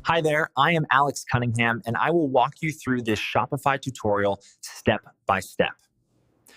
Hi there, I am Alex Cunningham, and I will walk you through this Shopify tutorial step by step.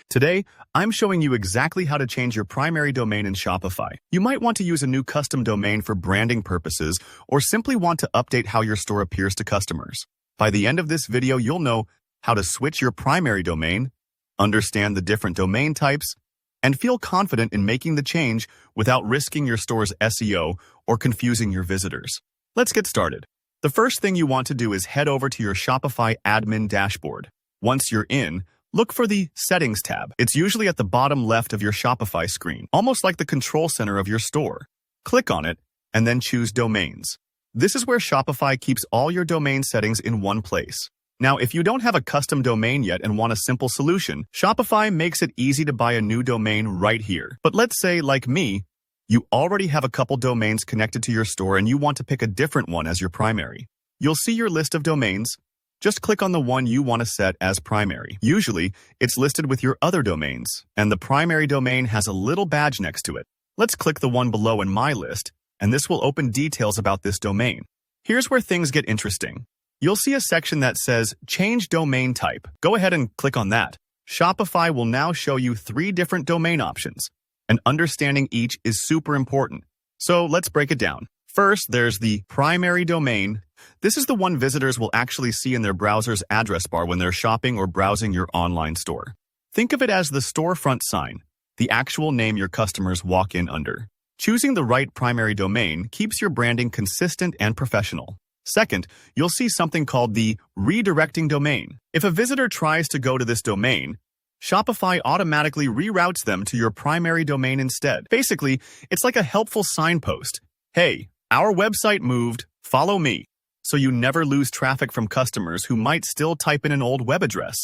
Today, I'm showing you exactly how to change your primary domain in Shopify. You might want to use a new custom domain for branding purposes, or simply want to update how your store appears to customers. By the end of this video, you'll know how to switch your primary domain, understand the different domain types, and feel confident in making the change without risking your store's SEO or confusing your visitors. Let's get started. The first thing you want to do is head over to your Shopify Admin dashboard. Once you're in, look for the Settings tab. It's usually at the bottom left of your Shopify screen, almost like the control center of your store. Click on it, and then choose Domains. This is where Shopify keeps all your domain settings in one place. Now, if you don't have a custom domain yet and want a simple solution, Shopify makes it easy to buy a new domain right here. But let's say, like me, you already have a couple domains connected to your store and you want to pick a different one as your primary. You'll see your list of domains. Just click on the one you want to set as primary. Usually, it's listed with your other domains, and the primary domain has a little badge next to it. Let's click the one below in my list, and this will open details about this domain. Here's where things get interesting. You'll see a section that says Change Domain Type. Go ahead and click on that. Shopify will now show you 3 different domain options, and understanding each is super important. So let's break it down. First, there's the primary domain. This is the one visitors will actually see in their browser's address bar when they're shopping or browsing your online store. Think of it as the storefront sign, the actual name your customers walk in under. Choosing the right primary domain keeps your branding consistent and professional. Second, you'll see something called the redirecting domain. If a visitor tries to go to this domain, Shopify automatically reroutes them to your primary domain instead. Basically, it's like a helpful signpost. Hey, our website moved, follow me. So you never lose traffic from customers who might still type in an old web address.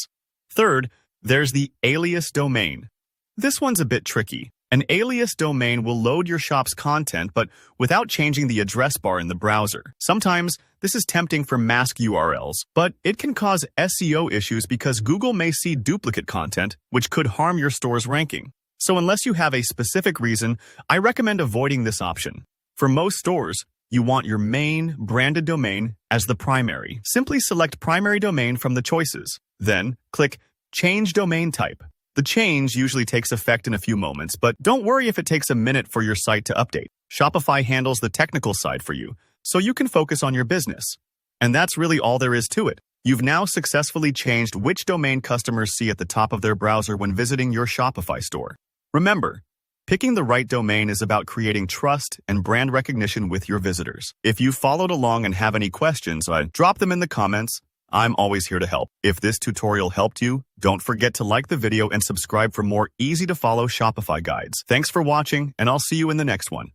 Third, there's the alias domain. This one's a bit tricky. An alias domain will load your shop's content, but without changing the address bar in the browser. Sometimes, this is tempting for mask URLs, but it can cause SEO issues because Google may see duplicate content, which could harm your store's ranking. So unless you have a specific reason, I recommend avoiding this option. For most stores, you want your main branded domain as the primary. Simply select primary domain from the choices. Then, click Change Domain Type. The change usually takes effect in a few moments, but don't worry if it takes a minute for your site to update. Shopify handles the technical side for you, so you can focus on your business. And that's really all there is to it. You've now successfully changed which domain customers see at the top of their browser when visiting your Shopify store. Remember, picking the right domain is about creating trust and brand recognition with your visitors. If you followed along and have any questions, drop them in the comments. I'm always here to help. If this tutorial helped you, don't forget to like the video and subscribe for more easy-to-follow Shopify guides. Thanks for watching, and I'll see you in the next one.